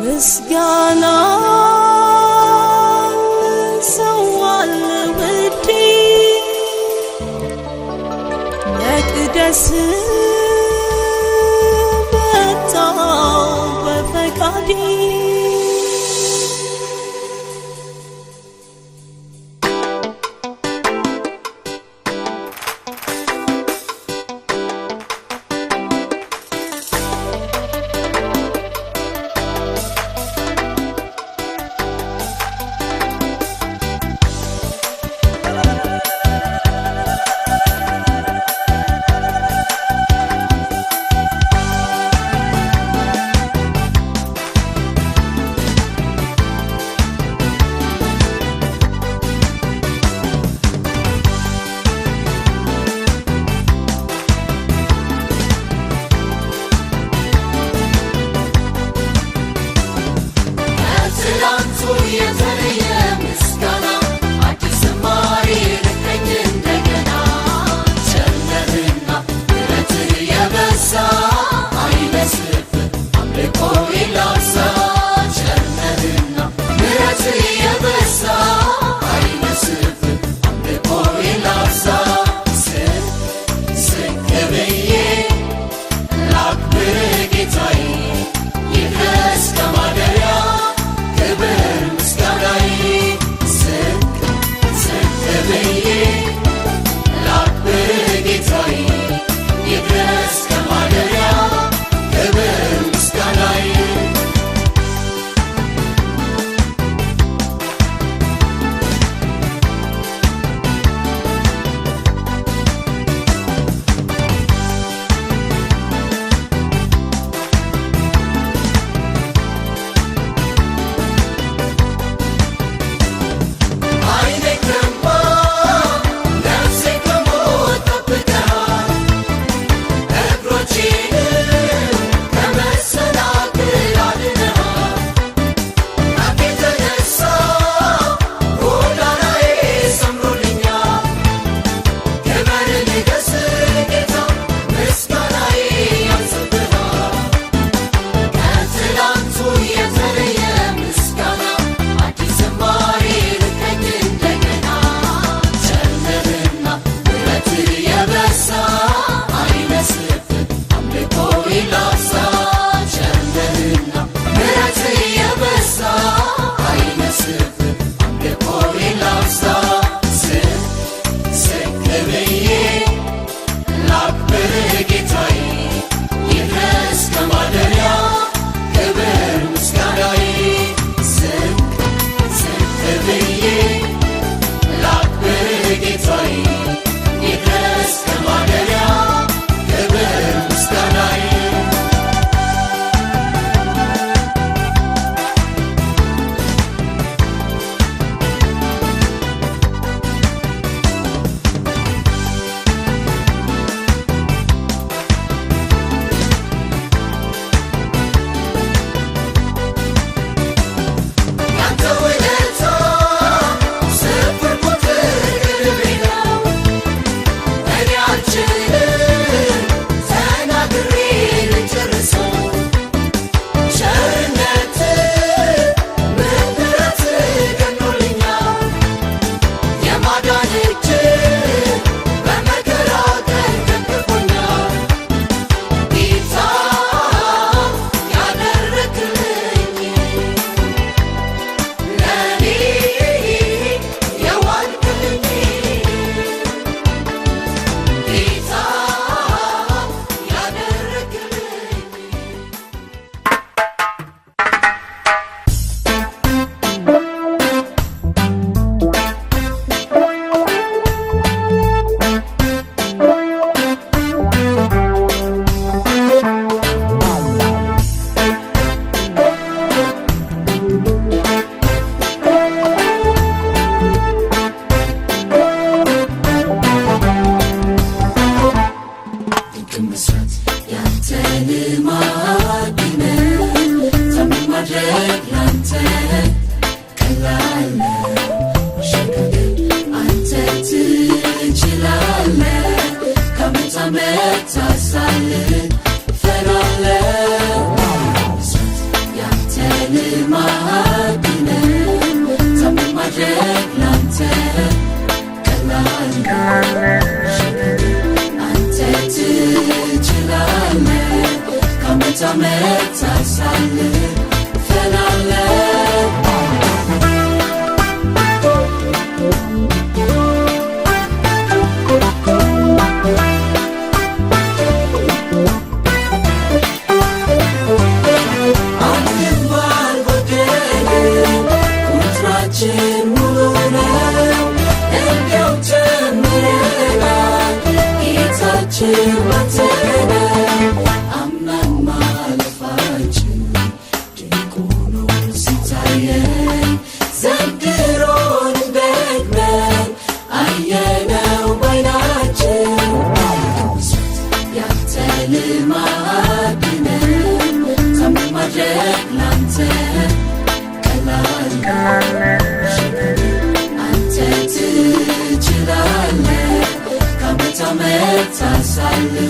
ምስጋና ሰዋል ውዴ መቅደስ በታው በፈቃዴ መታሳልን ፈራለ ያንተን ልማድ ነው ታምር ማድረግ ላንተ ቀላል አንተ ትችላለህ ከዓመት ዓመት ታሳልፈናለህ አምናን ማለፋችን ድንቅ ሆኖ ሲታየን ዘንድሮን ደግመን አየነው ባይናችን ያንተ ልማድ ነው ታምር ማድረግ ላንተ ቀላል አንተ ትችላለህ ከዓመት ዓመት ታሳልፈናለህ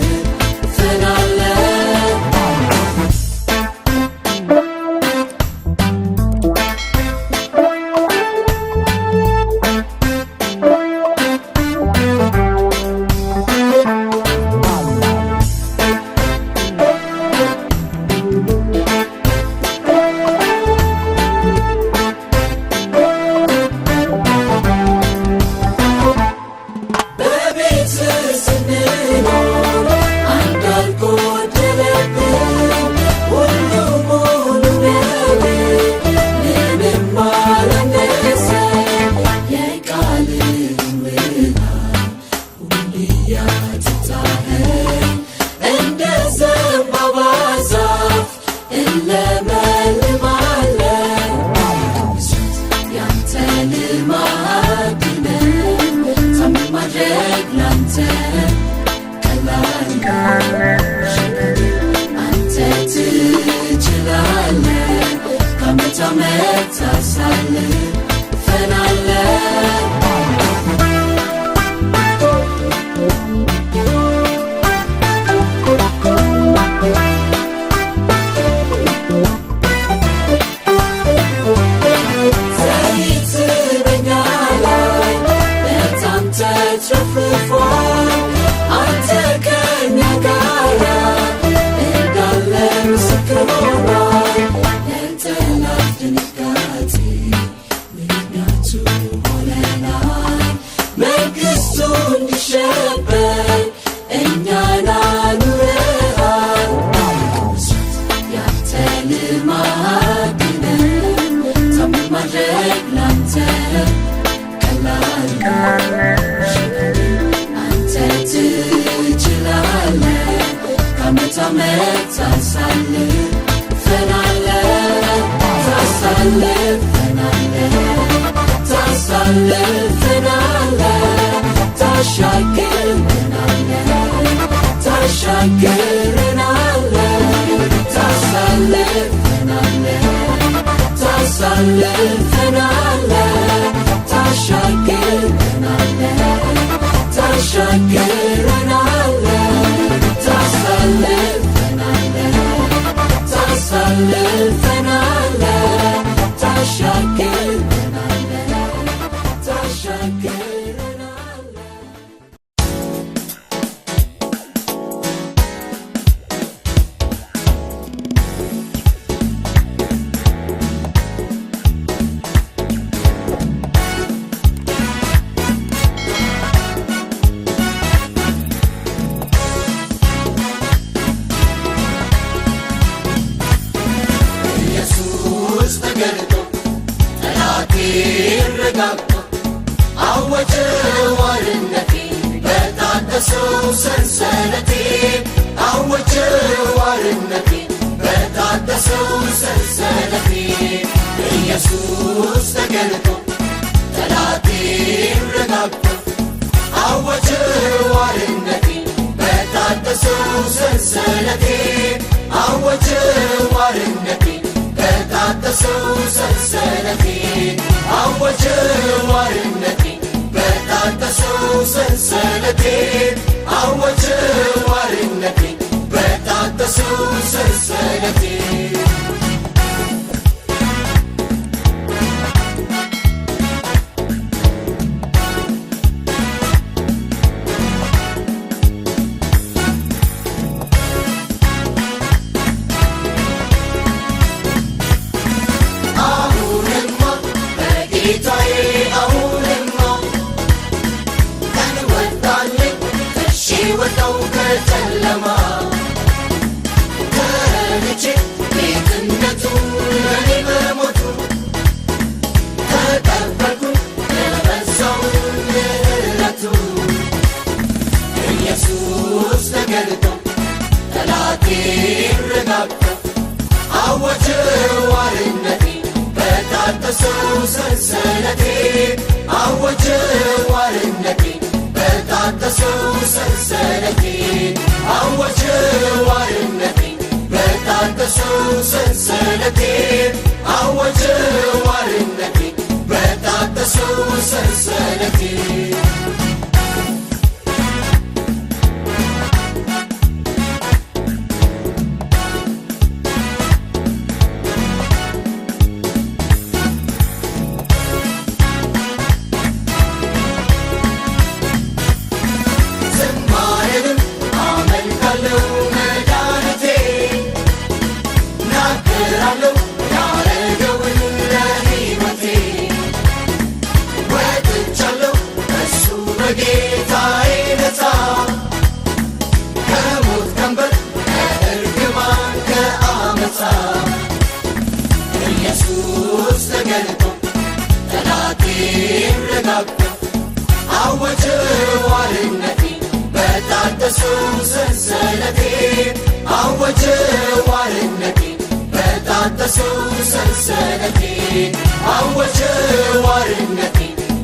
ጌታዬ አሁንማ ቀን ወጣልኝ እሺ ወጣው ከጨለማ ተረድቼ ጌትነቱ ለኔ በሞቱ ተቀበልኩ የበዛው ምሕረቱ ኢየሱስ ተገልጦ ጠላቴ ረጋግጦ አወጀው አርነቴ በታደሰው ሰንሰለቴ አወጀው አርነቴ በታደሰው ሰንሰለቴ አወጀው አርነቴ በታደሰው ሰንሰለቴ አወጀው አርነቴ በታደሰው ሰንሰለቴ ኢየሱስ ተገልጦ ጠላቴ ረጋግጦ አወጀው አርነቴ በታደሰው ሰንሰለቴ አወጀው አርነቴ በታደሰው ሰንሰለቴ አወጀው አርነቴ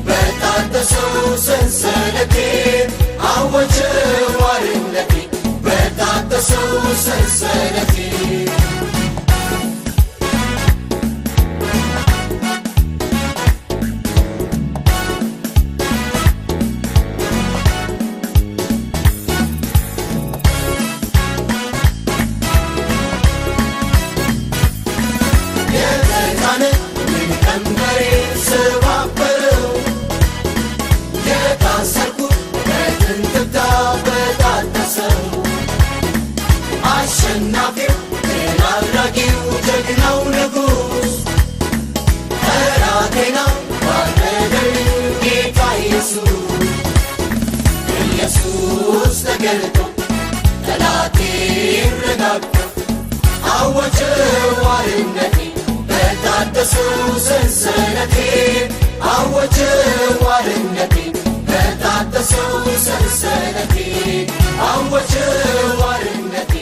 በታደሰው ሰንሰለቴ አወጀው አርነቴ በታደሰው ሰንሰለቴ አሸናፊው ድል አድራጊው ጀግናው ንጉሥ ጠላቴን አዋረደልኝ ጌታ ኢየሱስ ኢየሱስ ተገልጦ ጠላቴ ረጋግጦ አወጀው አርነቴ በታደሰው ሰንሰለቴ አወጀው አርነቴ በታደሰው ሰንሰለቴ አወጀው አርነቴ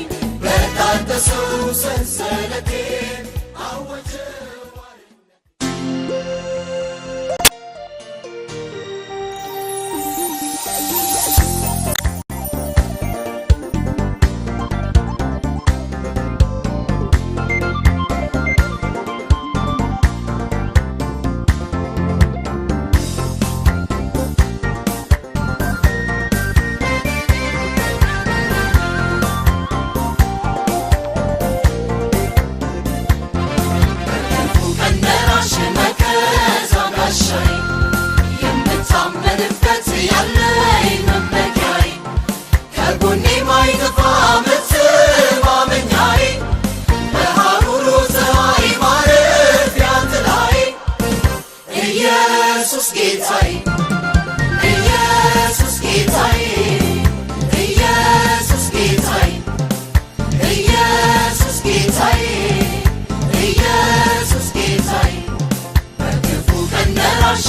በታደሰው ሰንሰለቴ አወጀው ኢየሱስ ጌታዬ ኢየሱስ ጌታዬ ኢየሱስ ጌታዬ ኢየሱስ ጌታዬ ኢየሱስ ጌታዬ በክፉ ቀን ደራሽ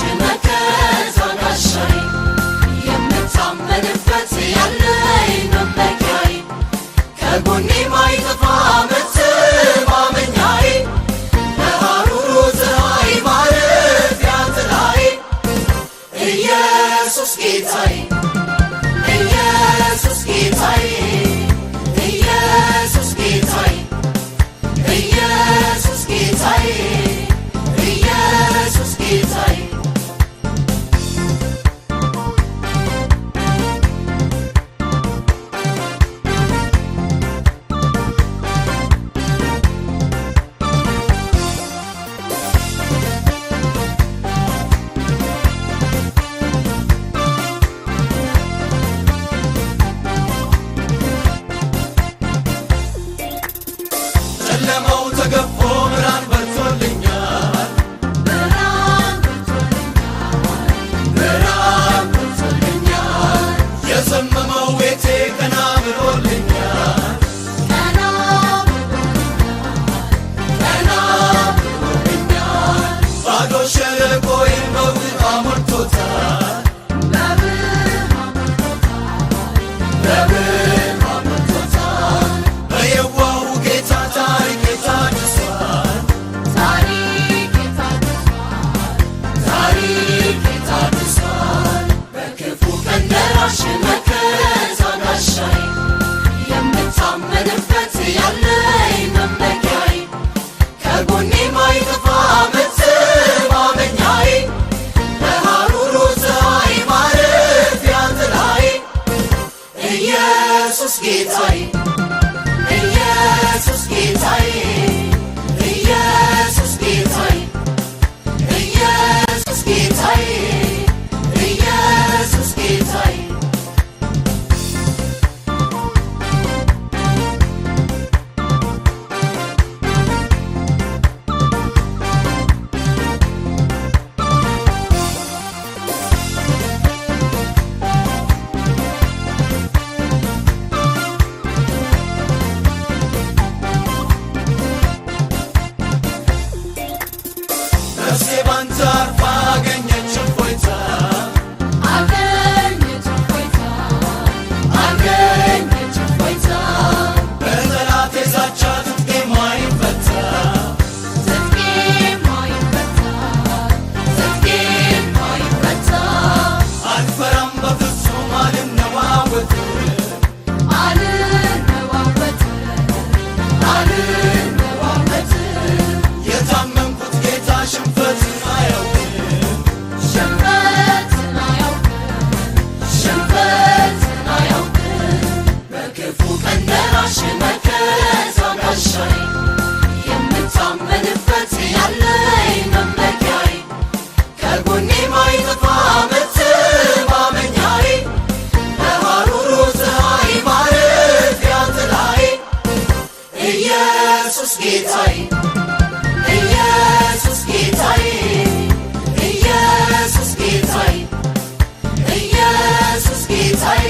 ማይጠፋ መተማመኛዬ በሐሩሩ ፀሐይ ማረፊያ ጥላዬ ኢየሱስ ጌታዬ ኢየሱስ ጌታዬ ኢየሱስ ጌታዬ ኢየሱስ ጌታዬ ኢየሱስ ጌታዬ ነፍሴ ባንተ አርፋ አገኘች እፎይታ አገኘች እፎይታ አገኘች እፎይታ በጠላቴ ዛቻ ትጥቄ ማይፈታ ትጥቄ ማይፈታ ትጥቄ ማይፈታ አልፈራም በፍጹም አልነዋወጥም አልነዋወጥም አልነዋወጥም የታመንኩት ጌታ ሽንፈትን አያውቅም ሽንፈትን አያውቅም ሽንፈትን አያውቅም በክፉ ቀን ደራሽ መከታ ጋሻዬ የምታመንበት ያለኝ መመኪያዬ ከጎኔ ማይጠፋ መተማመኛዬ በሐሩሩ ፀሐይ ማረፊያ ጥላዬ ኢየሱስ ጌታዬ ኢየሱስ ጌታዬ ኢየሱስ ጌታዬ ኢየሱስ ጌታዬ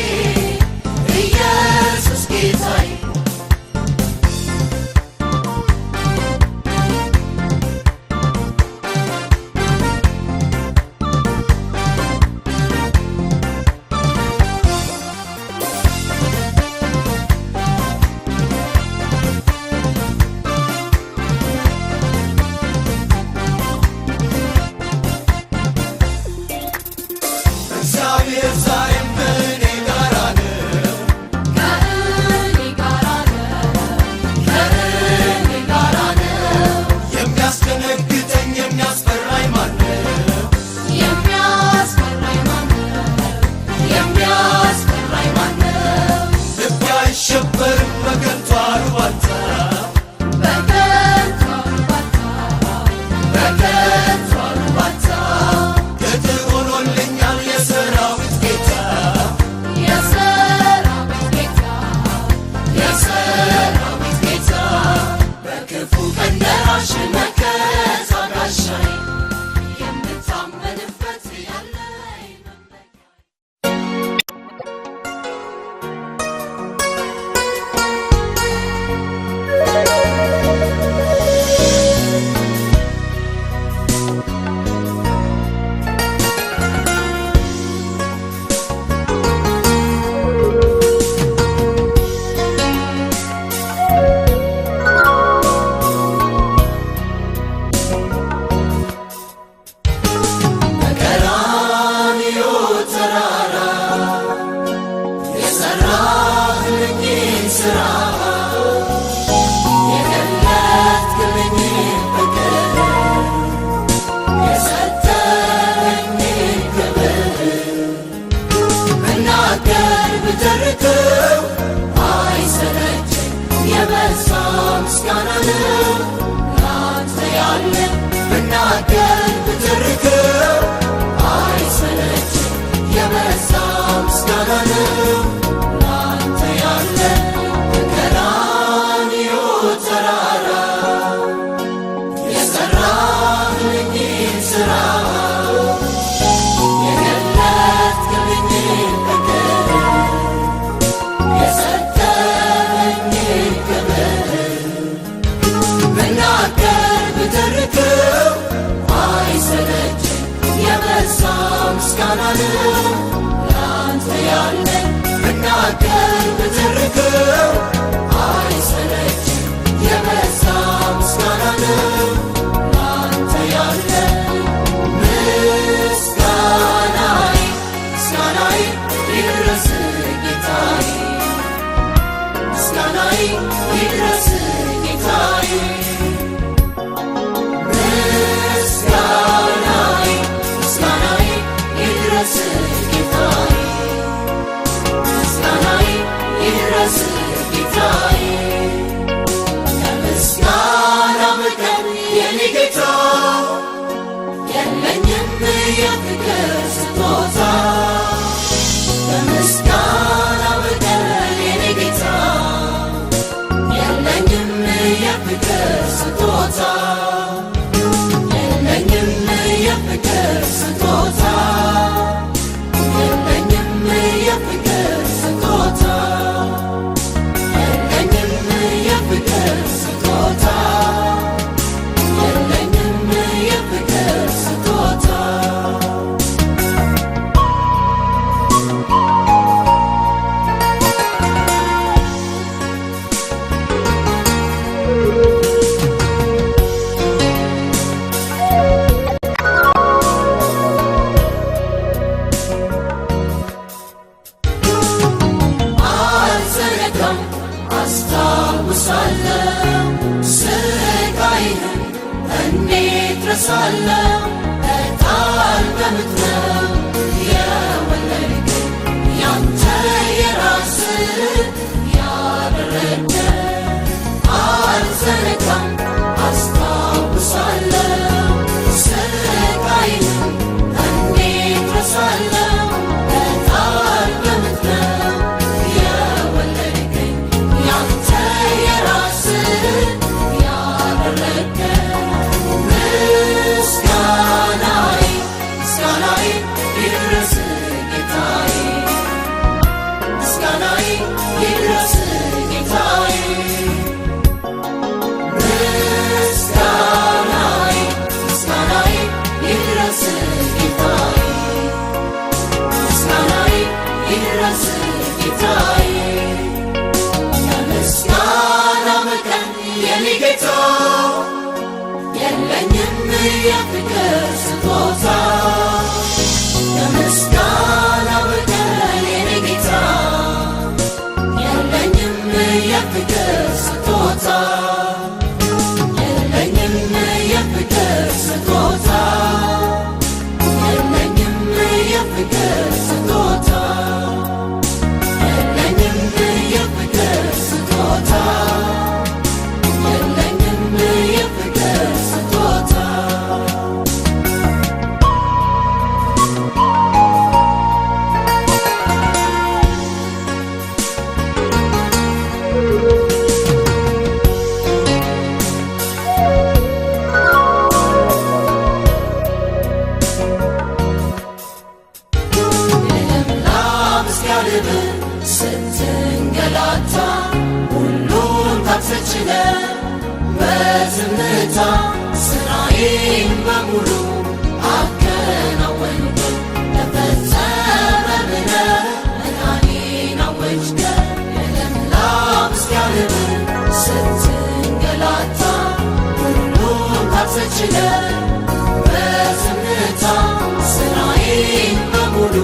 ኢየሱስ ጌታዬ እግዚአብሔር ዛሬም ከእኔ ጋር ነው ከእኔ ጋር ነው ከእኔ ጋር ነው የሚያስደነግጠኝ የሚያስፈራኝ ማነው የሚያስፈራኝ ማነው የሚያስፈራኝ ማነው ልቤ አይሸበርም በከንቱ አሉባልታ በከንቱ አሉባልታ በከንቱ አሉባልታ ቅጥር ሆኖልኛል የሰራዊት ጌታ የሰራዊት ጌታ የሰራዊት ጌታ በክፉ ቀን ደራሽ መከታ ጋሻዬ የምታመንበት ያለኝ መመኪያዬ በቀራንዮ ተራራ የሠራህልኝን ሥራ የገለጥክልኝን ፍቅር የሰጠኸኝን ክብር ብናገር ብተርከው አይሰለቸኝ የበዛ ምስጋና ነው ላንተ ያለኝ ብናገር ብተርከው አይሰለቸኝ የበዛ ምስጋና ነው ላንተ ያለኝ በቀራንዮ ተራራ የሠራህልኝን ሥራ የገለጥክልኝን ፍቅር የሰጠኸኝን ክብር ብናገር ብተርከው አይሰለቸኝ የበዛ ምስጋና ነው ላንተ ያለኝ ብናገር ብተርከው አይሰለቸኝ የበዛ ምስጋና ነው ላንተ ያለኝ ምስጋናዬ ምስጋናዬ ይድረስ ጌታዬ ምስጋናዬ ይድረስ ጌታዬ የለኝም የፍቅር ስጦታ ከምስጋና በቀር የኔ ጌታ የለኝም የፍቅር ስጦታ የለኝም የፍቅር ስጦታ የለኝም የፍቅር ስጦታ የለኝም የፍቅር ስጦታ የለኝም የፍቅር ስጦታ አልዘነጋም አስታውሳለሁ ስቃይህን እንዴት ረሳለሁ እጣል በምትነው የወለድከኝ ያንተ የራስህ ያደረገኝ አልዘነጋም አስታውሳለሁ ስቃይህን እንዴት ረሳለሁ እጣል በምትነው የወለድከኝ ያንተ የራስህ ያደረገኝ ምስጋናዬ ምስጋናዬ ይድረስህ ጌታዬ ምስጋናዬ ይድረስህ ጌታዬ ምስጋናዬ ምስጋናዬ ይድረስህ ጌታዬ ምስጋናዬ ይድረስህ ጌታዬ የምስጋና መጠን የኔ ጌታ የለኝም የፍቅር ስጦታ ከምስጋና በቀር የኔ ጌታ የለኝም የፍቅር ስጦታ የለኝም የፍቅር ስጦታ የለኝም የፍቅር ስጦታ የለኝም የፍቅር ስጦታ የለኝም የፍቅር ስጦታ ልምላም እስኪያልብህ ስትንገላታ ሁሉን ታክሰህ ችለህ በዝምታ ስራዬን በሙሉ አከናወንከው ተፈጸመ ብለህ መዳኔን አወጅከው ልምላም እስኪያልብህ ስትንገላታ ሁሉን ታክሰህ ችለህ በዝምታ ስራዬን በሙሉ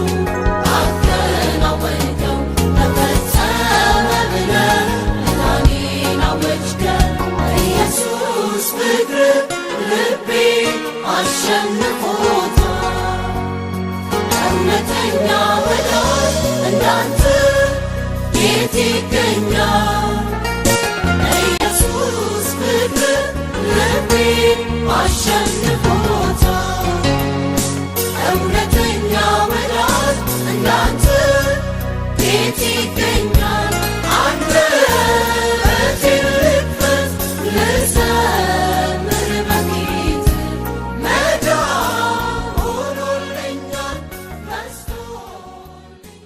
አከናወንከው ተፈጸመ ብለህ መዳኔን አወጅከው ኢየሱስ ፍቅር ልቤ አሸንፎታል እውነተኛ ወዳጅ እንዳንተ የት ይገኛል ኢየሱስ ፍቅር ልቤ አሸንፎታል እውነተኛ ወዳጅ እንዳንተ የት ይገኛል አንደበቴን ልክፈት ልዘምር በፊትህ መዳን ሆኖልኛል በዝቶልኝ።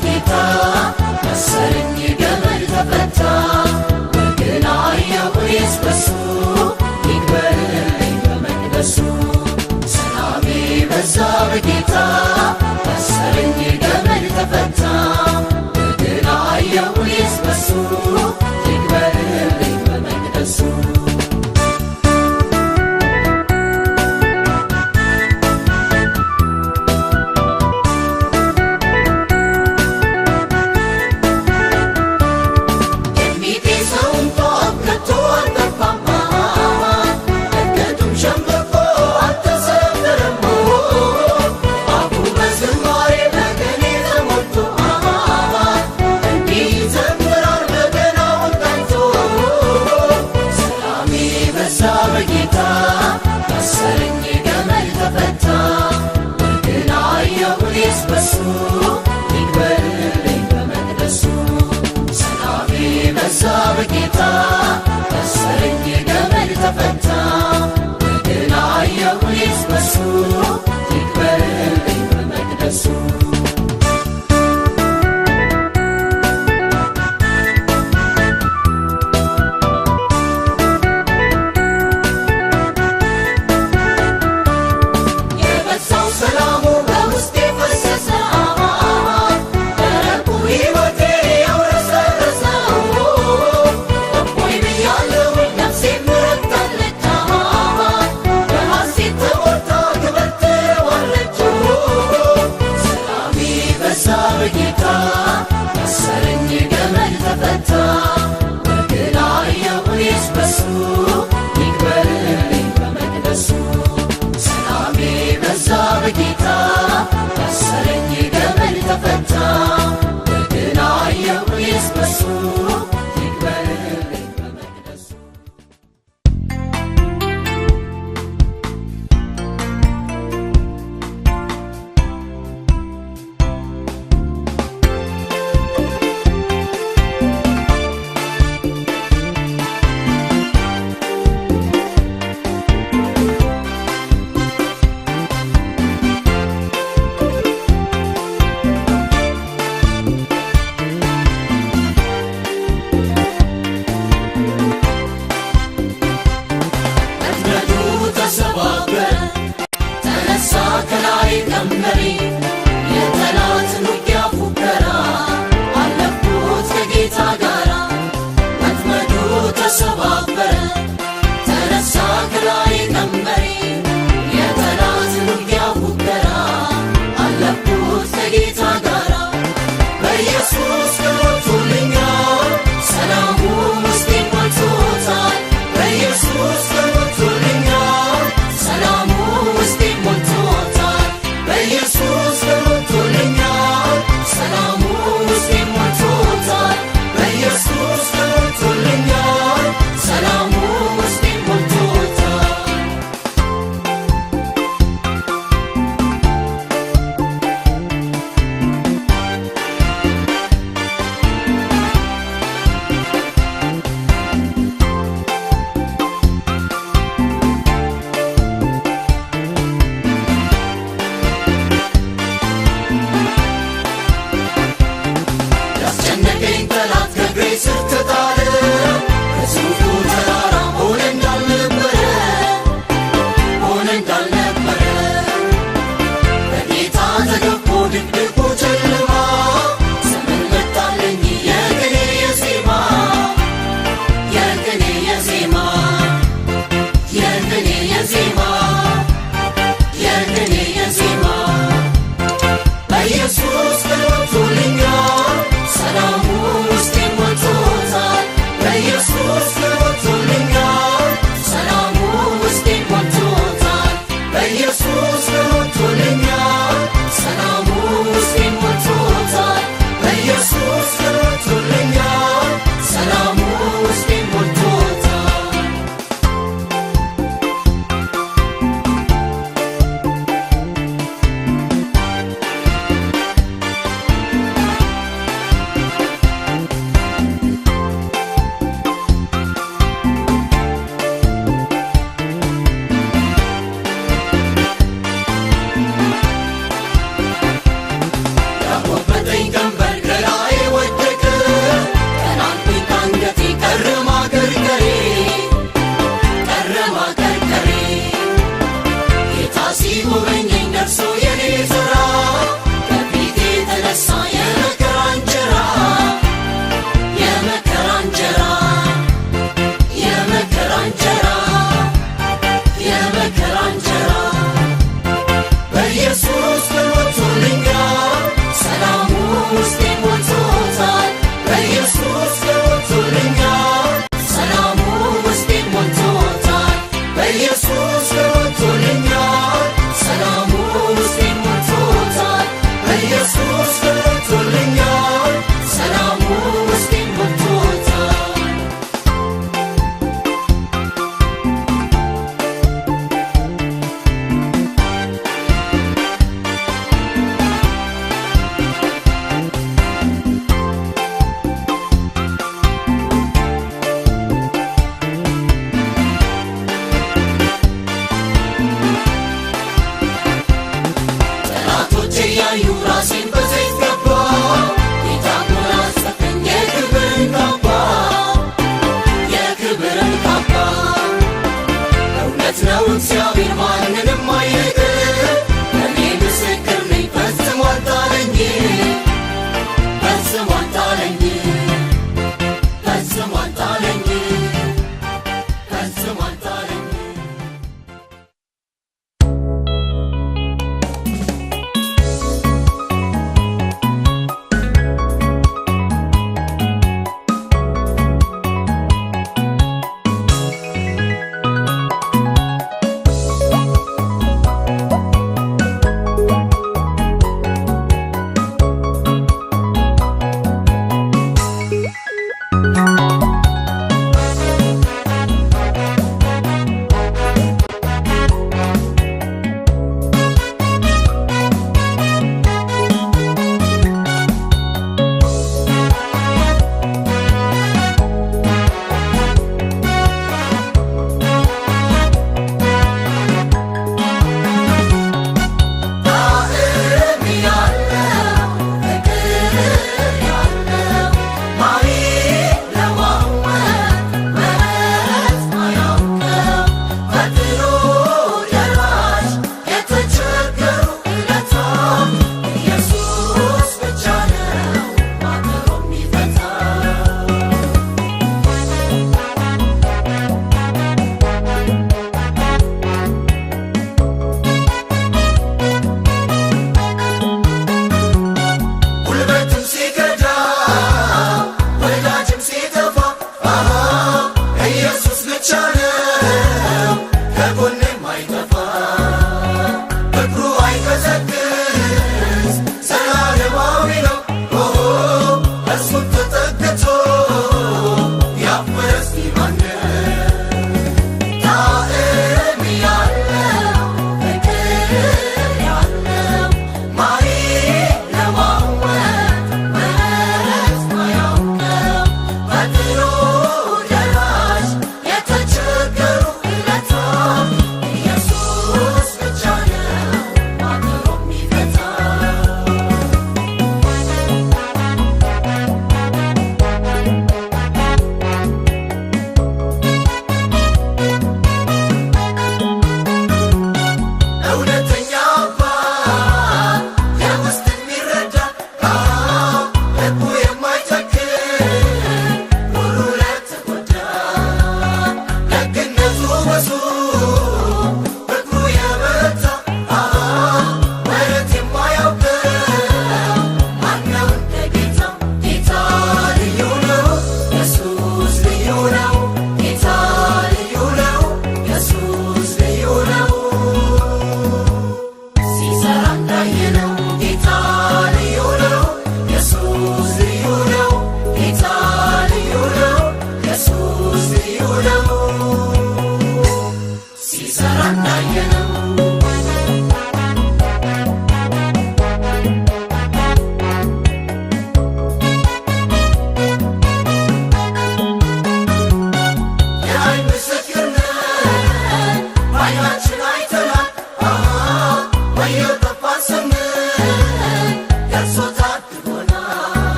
በጌታ መሰረኝ ገመድ ተፈታ ወግን አየሁስ በሱ ይክበርልኝ በመቅደሱ ሰላሜ በዛ በጌታ መሰረኝ ገመድ ተፈታ ወግን አየሁስ በሱ ይክበርልኝ በመቅደሱ በጌታ መሰረኝ ገመድ ተፈታ ወግን አየሁስ በሱ ይክበርልኝ በመቅደሱ የበዛው ሰላሙ በውስጤ ፈሰሰ ደረቁ ሕይወቴ በጌታ መሰረኝ ገመድ ተፈታ ወግን አየሁስ በሱ ይክበርልኝ በመቅደሱ ሰላሜ በዛ በጌታ መሰረኝ ገመድ ተፈታ ወግን አየሁስ በሱ ይክበርልኝ በመቅደሱ ከላይ ቀንበሬ የጠላትን ውጊያ ፉከራ አለፍኩት ከጌታ ጋራ ወጥመዱ ተሰባበረ ተነሳ ከላይ ቀንበሬ የጠላትን ውጊያ ፉከራ አለፍኩት ከጌታ ጋራ በኢየሱስ ገብቶልኛል ሰላሙ ውስጤን ሞልቶታል በኢየሱስ ገብቶልኛል ሰላሙ ውስጤን ሞልቶታል በኢየሱስ ገብቶልኛል ሰላሙ ውስጤን ሞልቶታል በኢየሱስ ገብቶልኛል ሰላሙ ውስጤን ሞልቶታል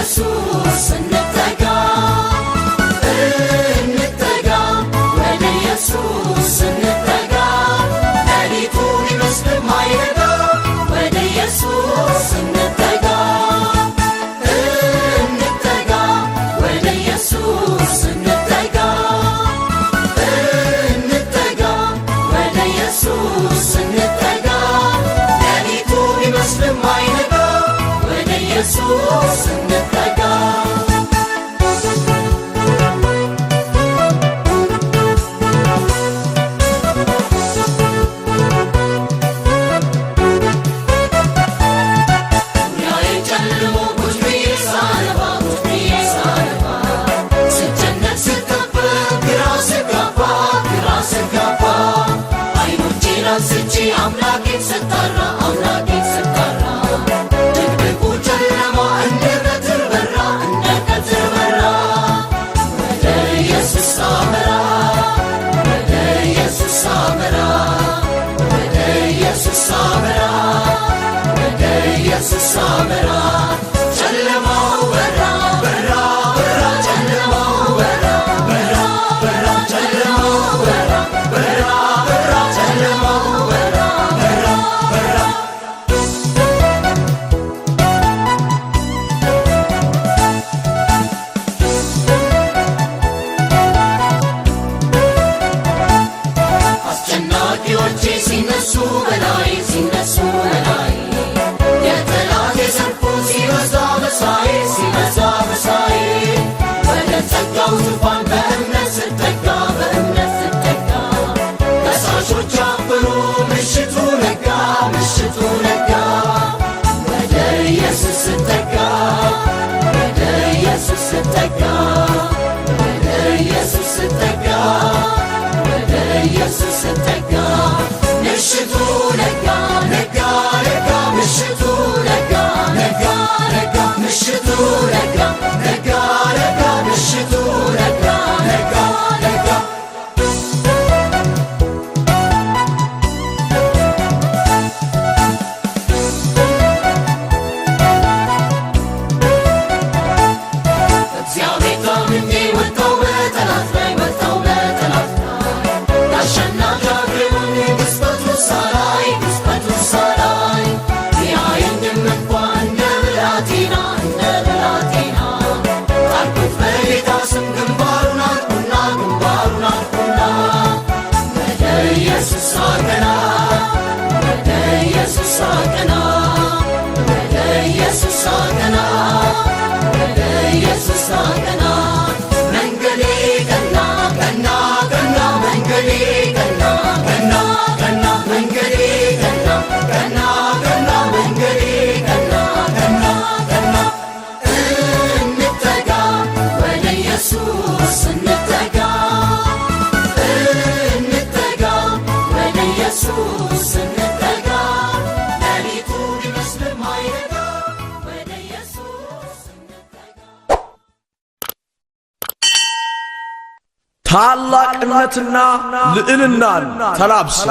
ኢየሱስ እንጠጋ እንጠጋ ወደ ኢየሱስ እንጠጋ ሌሊቱ ቢመስልም አይነጋ ወደ ኢየሱስ እንጠጋ እንጠጋ ወደ ኢየሱስ እንጠጋ እንጠጋ ወደ ኢየሱስ እንጠጋ ሌሊቱ ቢመስልም አይነጋ ወደ ኢየሱስ እንጠጋ አምላኬን ስጠራ አምላኬን ስጠራ ድቅድቁ ጨለማ እንደ ቀትር በራ እንደ ቀትር በራ ወደ ኢየሱስ አመራ ወደ ኢየሱስ አመራ ወደ ኢየሱስ አመራ ወደ ኢየሱስ አመራ ጨለማው በራ በራ በራ ጨለማው በራ በራ በራ ጨለማው በራ በራ በራ ጨለማው ሲነሱ በላይ ሲነሱ በላይ የጠላቴ ሰልፉ ሲበዛ በሳዬ ሲበዛ በሳዬ ወደ ጸጋው ዙፋን በእምነት ስጠጋ በእምነት ስጠጋ ከሳሾች አፈሩ ምሽቱ ነጋ ምሽቱ ነጋ ወደ ኢየሱስ ስጠጋ ወደ ኢየሱስ ስጠጋ ወደ ኢየሱስ ስጠጋ ወደ ኢየሱስ ስጠጋ ምሽቱ ነጋ ነጋ ነጋ ምሽቱ ነጋ ነጋ ነጋ ምሽቱ ነጋ ነጋ ነጋ ምሽቱ ነጋ ነጋ ነጋ እግዚአብሔር ታምኜ ወጣው በጠላት ላይ ወጣው በጠላት ላይ ያሸናፊ ሳላይ ግዝበቱ ሳላይ ቢያየኝም እንኳ እንደ ብላቴና እንደ ብላቴና ጣልኩት በጌታ ስም ግንባሩን አልኩና ግንባሩን አልኩና ወደ ኢየሱስ አቀና ወደ ኢየሱስ አቀና ወደ ኢየሱስ አቀና ወደ ኢየሱስ አቀና መንገዴ ቀና ቀና ቀና መንገዴ ቀና ቀና ቀና መንገዴ ቀና ቀና ቀና መንገዴ ቀና ቀና ቀና እንጠጋ ወደ ኢየሱስ እንጠጋ እንጠጋ ወደ ኢየሱስ እንጠጋ ሌሊቱ ቢመስልም አይነጋ ወደ ኢየሱስ እንጠጋ ታላቅነትና ልዕልናን ተላብሰ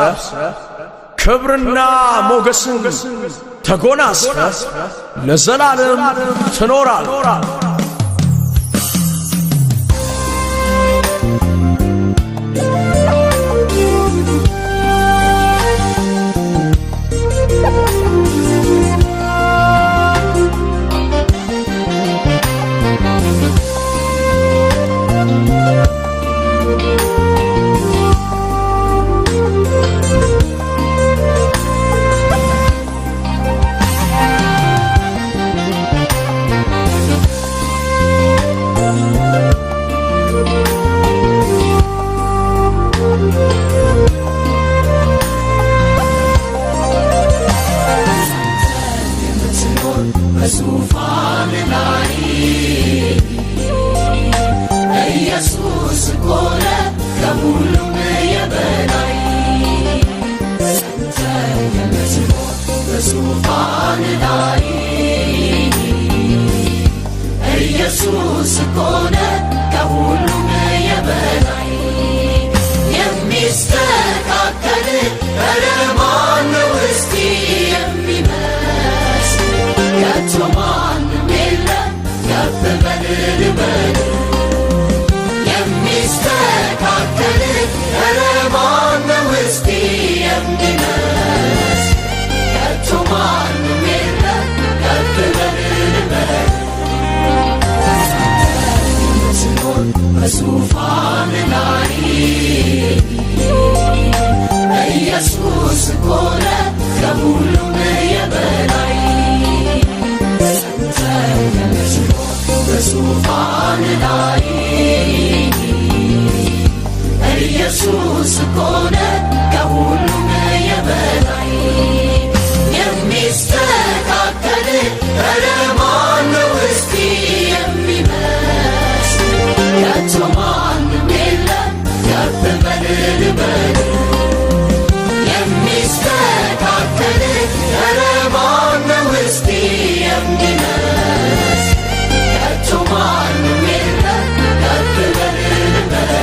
ክብርና ሞገስን ተጎናጽፈ ለዘላለም ትኖራል። በዙፋን ላይ ኢየሱስ ኮነ ከሁሉም የበላይ አንተ የምትኖር በዙፋን ላይ ኢየሱስ ኮነ ከሁሉም የበላይ የሚስተካከል ኧረ ማነው እስቲ የሚመስል ከቶ ማንም የለም ከሆነ ከሁሉም የበላይ የሚስተካከል ኧረ ማነው እስቲ የሚመስል ከቶ ማንም የለም ከፍ በል ልበል የሚስተካከል ኧረ ማነው እስቲ የሚመስል ከቶ ማንም የለም ከፍ በል ልበል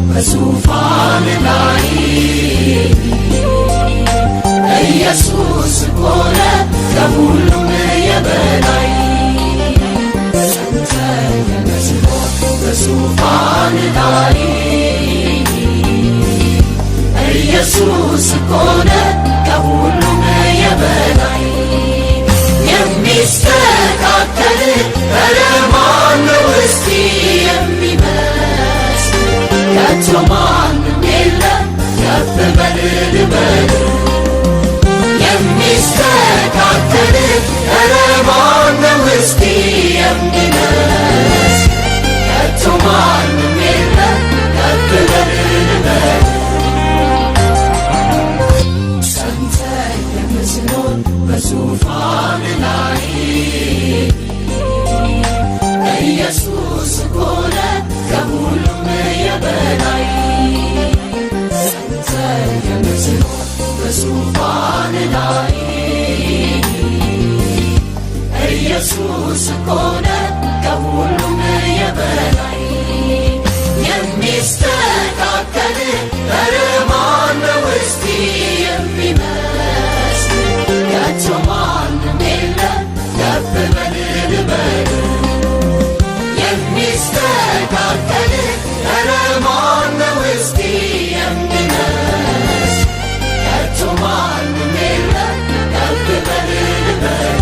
በዙፋን ላይ ኢየሱስ ሆነ ከሁሉም የበላይ ጸንተህ የምትኖር በዙፋን ላይ ኢየሱስ ሆነ ከሁሉም የበላይ የሚስተካከል ኧረ ማነው እስቲ የሚመስል ከቶ ማንም የለም ከፍ በል ልበል የሚስተካከል ኧረ ማነው እስቲ የሚመስል ከቶ ማንም የለም ከፍ በል ልበል ጸንተህ የምትኖር በዙፋን ላይ ኢየሱስ ሆነ ከሁሉም የበላይ ጸንተህ የምትኖር በዙፋን ላይ ኢየሱስ ሆነ ከሁሉም የበላይ የሚስተካከል ኧረ ማነው እስቲ የሚመስል ከቶ ማንም የለም ከፍ በል ልበል የሚስተካከል ኧረ ማነው እስቲ የሚመስል ከቶ ማንም የለም ከፍ በል ልበል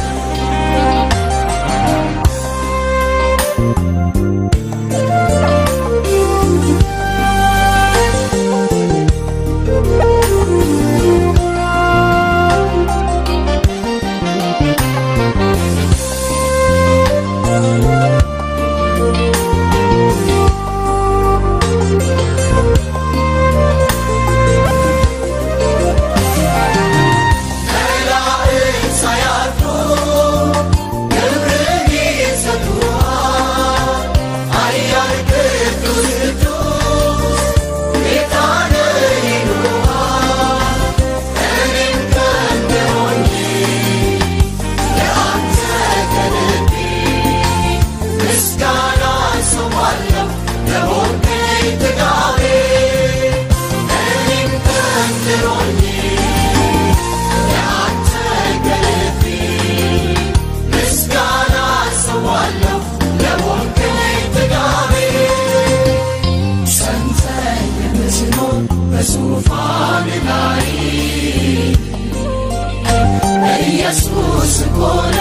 ኢየሱስ ሆነ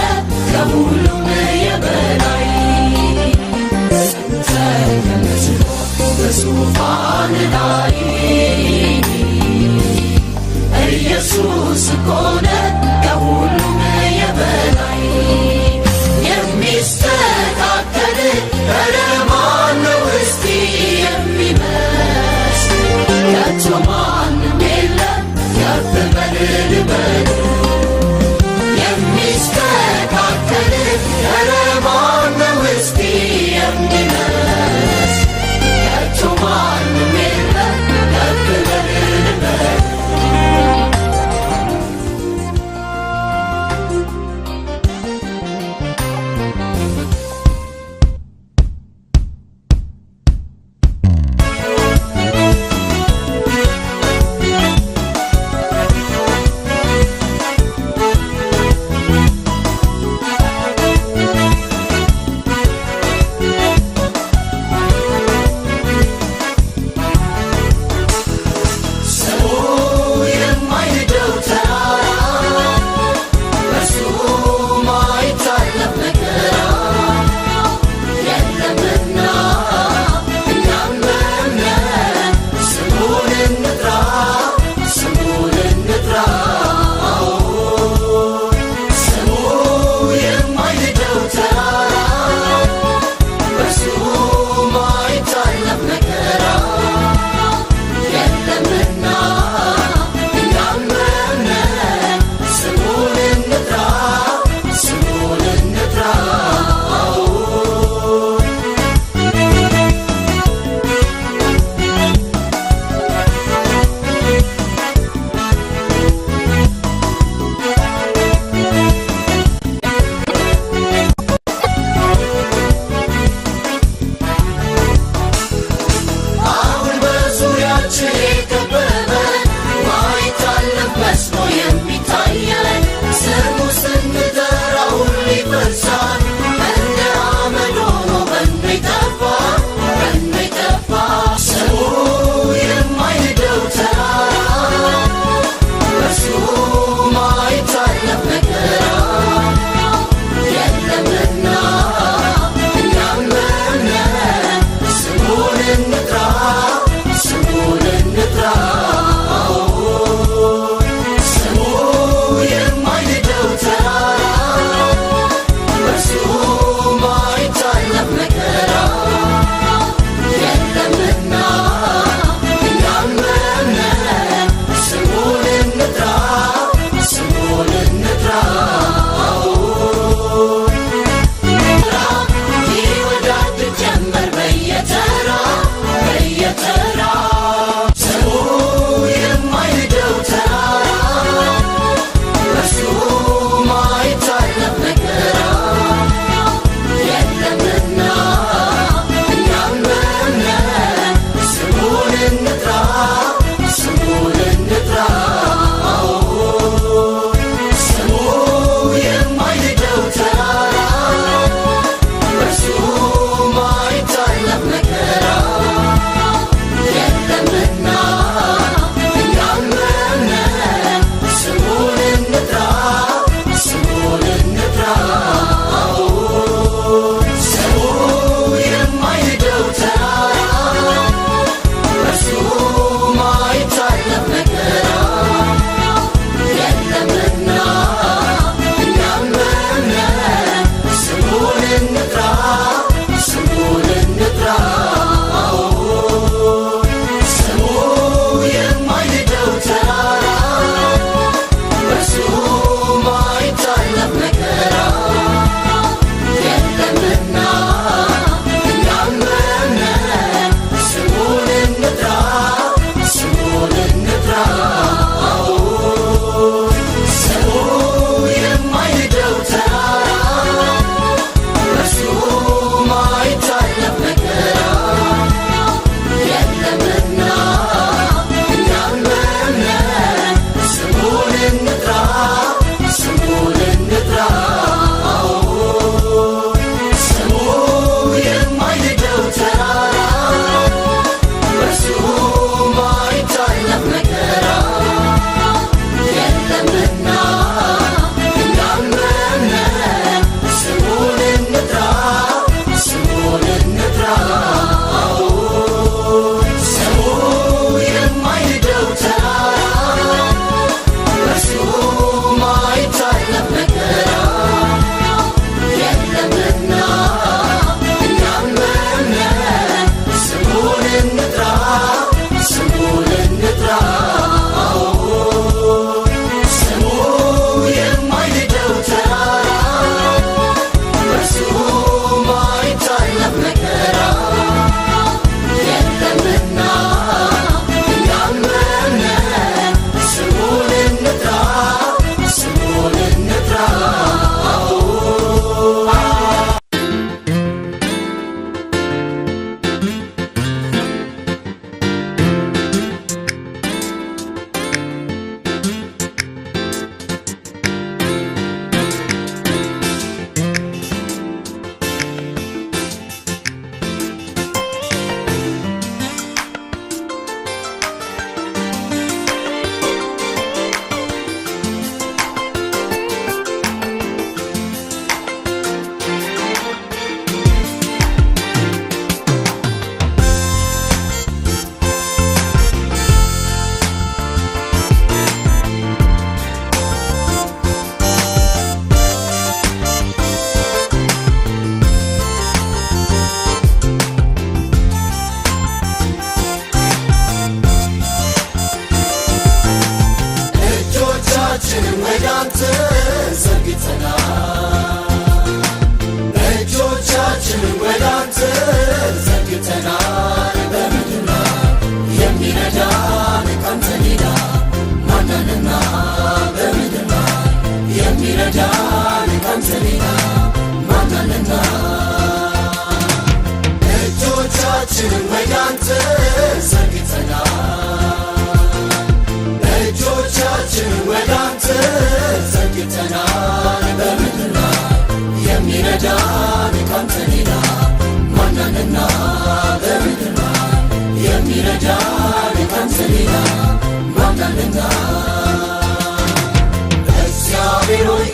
ከሁሉም የበላይ ተቀምጦ በዙፋን ላይ ኢየሱስ ሆነ ከሁሉም የበላይ የሚስተካከል ኧረ ማነው እስቲ የሚመስል ከቶ ማንም የለም ከፍ በል ልበል የሚስተካከል ኧረ ማነው እስቲ የሚመስል ከቶ ማንም የለም ከፍ በል ልበል ተገኝተናል በምድር ላይ የሚረዳን ካንተ ሌላ ማናልና በምድር ላይ የሚረዳን ካንተ ሌላ ማናልና እግዚአብሔር ሆይ